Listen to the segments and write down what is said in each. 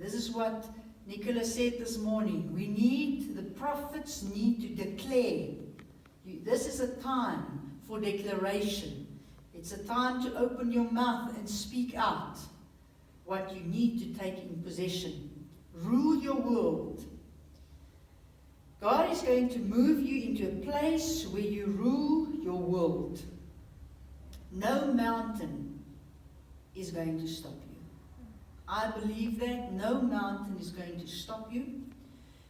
This is what Nicholas said this morning. The prophets need to declare. This is a time for declaration. It's a time to open your mouth and speak out what you need to take in possession. Rule your world. God is going to move you into a place where you rule your world. No mountain is going to stop you. I believe that. No mountain is going to stop you.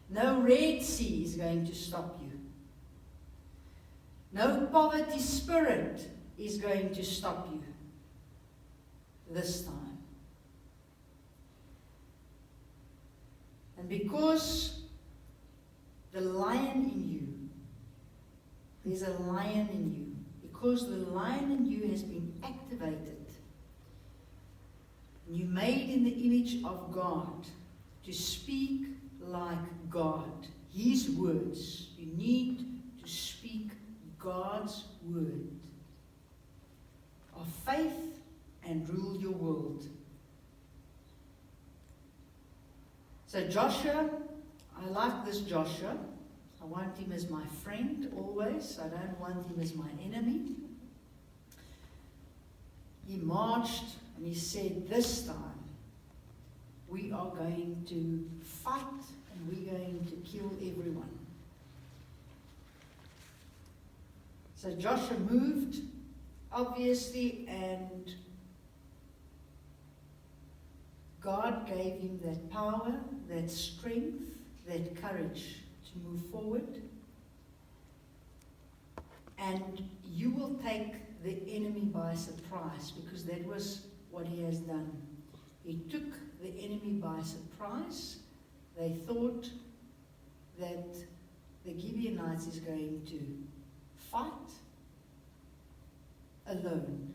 No Red Sea is going to stop you. No poverty spirit is going to stop you this time. And because the lion in you, there's a lion in you, because the lion in you has been activated, you made in the image of God, to speak like God, His words. You need to speak God's word of faith and rule your world. So Joshua, I like this Joshua. I want him as my friend always. I don't want him as my enemy. He marched and he said, this time we are going to fight and we're going to kill everyone. So Joshua moved, obviously, and God gave him that power, that strength, that courage to move forward. And you will take the enemy by surprise, because that was what he has done. He took the enemy by surprise. They thought that the Gibeonites is going to fight alone.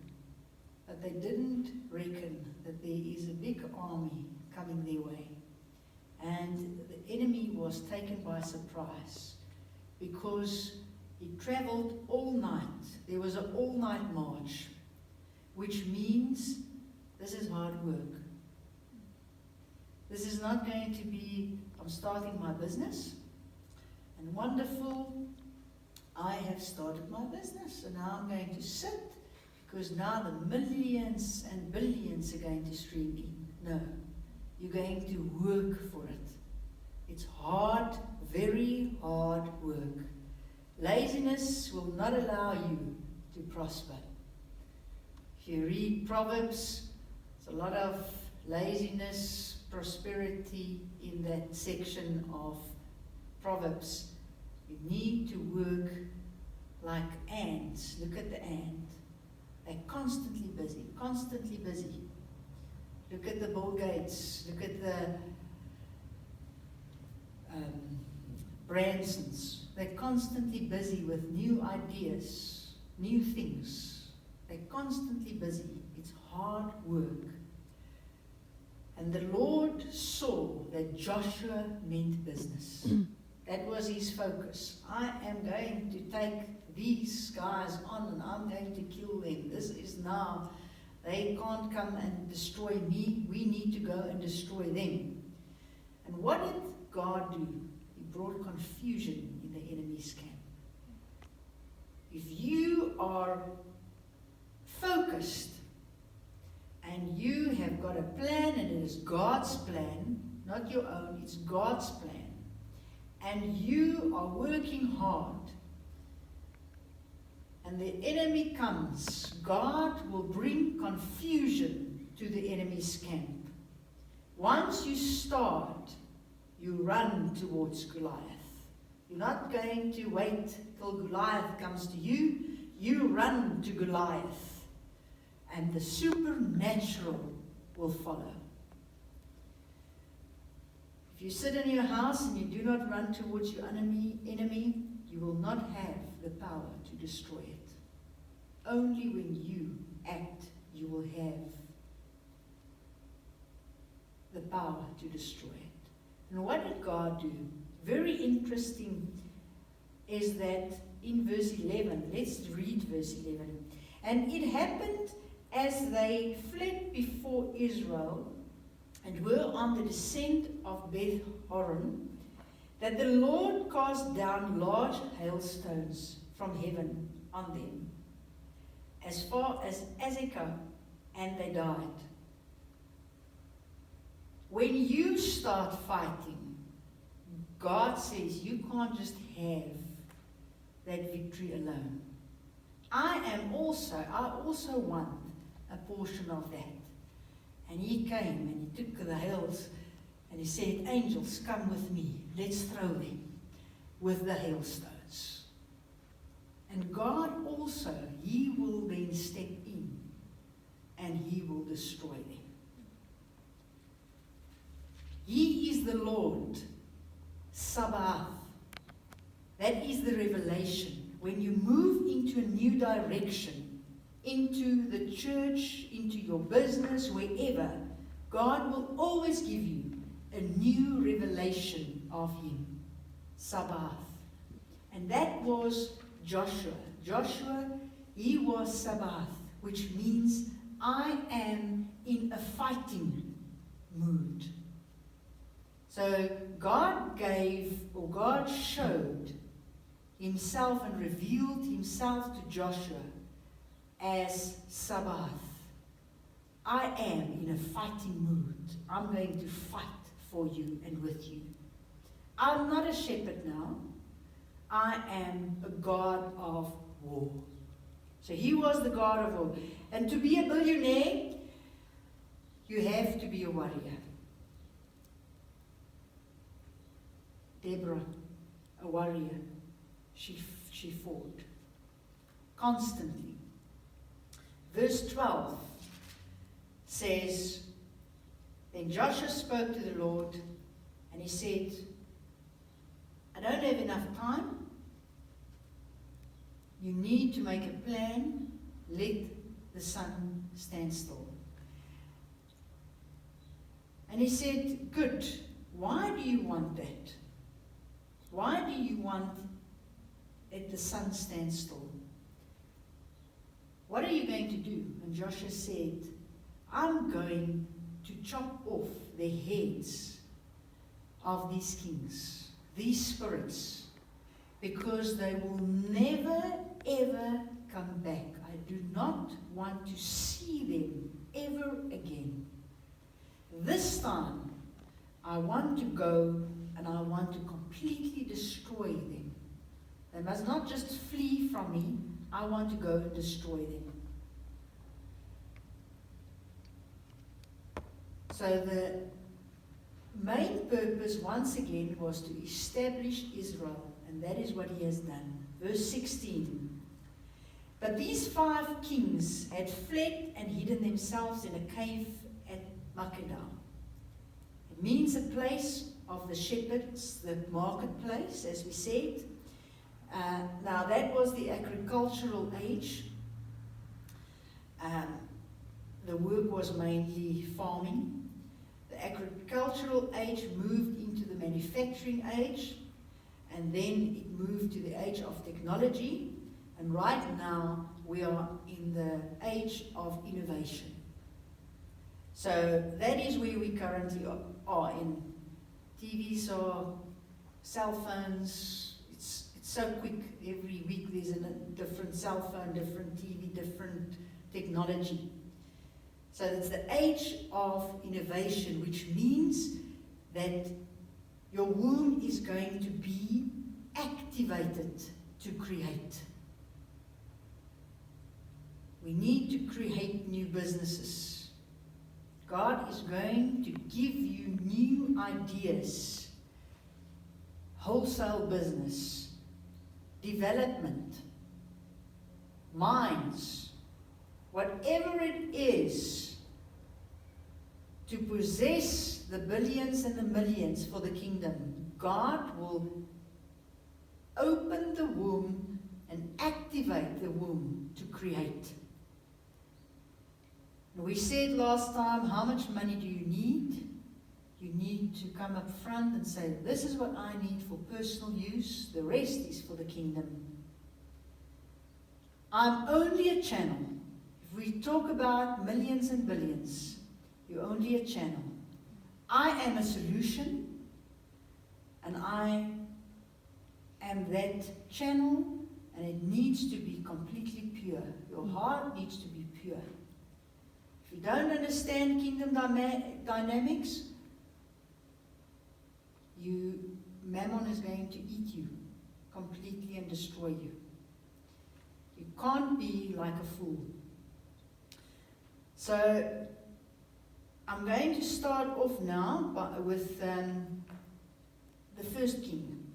But they didn't reckon that there is a big army coming their way. And the enemy was taken by surprise because he traveled all night. There was an all-night march, which means this is hard work. This is not going to be, I'm starting my business, and wonderful, I have started my business, and now I'm going to sit, because now the millions and billions are going to stream in. No, you're going to work for it. It's hard, very hard work. Laziness will not allow you to prosper. If you read Proverbs, there's a lot of laziness, prosperity in that section of Proverbs. You need to work like ants. Look at the ant. They're constantly busy, constantly busy. Look at the Bill Gates. Look at the Bransons. They're constantly busy with new ideas, new things. They're constantly busy. It's hard work. And the Lord saw that Joshua meant business. That was his focus. I am going to take these guys on and I'm going to kill them. This is now, they can't come and destroy me. We need to go and destroy them. And what did God do? He brought confusion in the enemy's camp. If you are focused and you have got a plan, and it is God's plan, not your own, it's God's plan, and you are working hard, and the enemy comes, God will bring confusion to the enemy's camp. Once you start, you run towards Goliath. You're not going to wait till Goliath comes to you. You run to Goliath. And the supernatural will follow. If you sit in your house and you do not run towards your enemy, you will not have the power to destroy it. Only when you act, you will have the power to destroy it. And what did God do? Very interesting is that in verse 11, let's read verse 11. And it happened as they fled before Israel and were on the descent of Beth Horon, that the Lord cast down large hailstones from heaven on them, as far as Azekah, and they died. When you start fighting, God says you can't just have that victory alone. I also want a portion of that. And he came and he took the hails and he said, angels, come with me. Let's throw them with the hailstones. And God also, he will then step in and he will destroy them. He is the Lord, Sabaoth. That is the revelation. When you move into a new direction, into the church, into your business, wherever, God will always give you a new revelation of him, Sabaoth. And that was Joshua. Joshua, he was Sabaoth, which means I am in a fighting mood. So God showed himself and revealed himself to Joshua as Sabaoth. I am in a fighting mood. I'm going to fight for you and with you. I'm not a shepherd now. I am a God of war. So he was the God of war. And to be a billionaire, you have to be a warrior. Deborah, a warrior, she fought constantly. Verse 12 says, then Joshua spoke to the Lord, and he said, I don't have enough time. You need to make a plan. Let the sun stand still. And he said, good. Why do you want that? Why do you want let the sun stand still? What are you going to do? And Joshua said, I'm going to chop off the heads of these kings, these spirits, because they will never, ever come back. I do not want to see them ever again. This time, I want to go and I want to completely destroy them. They must not just flee from me. I want to go and destroy them. So the main purpose, once again, was to establish Israel. And that is what he has done. Verse 16. But these 5 kings had fled and hidden themselves in a cave at Makkedah. It means a place of the shepherds, the marketplace, as we said. Now that was the agricultural age. The work was mainly farming. The agricultural age moved into the manufacturing age, and then it moved to the age of technology, and right now we are in the age of innovation. So that is where we currently are in. TVs or cell phones, it's so quick. Every week there's a different cell phone, different TV, different technology. So it's the age of innovation, which means that your womb is going to be activated to create. We need to create new businesses. God is going to give you new ideas, wholesale business, development, mines, whatever it is, to possess the billions and the millions for the kingdom. God will open the womb and activate the womb to create. We said last time, how much money do you need? You need to come up front and say, this is what I need for personal use. The rest is for the kingdom. I'm only a channel. If we talk about millions and billions, you're only a channel. I am a solution, and I am that channel, and it needs to be completely pure. Your heart needs to be pure. If you don't understand kingdom dynamics, Mammon is going to eat you completely and destroy you. You can't be like a fool. So, I'm going to start off now with the first king.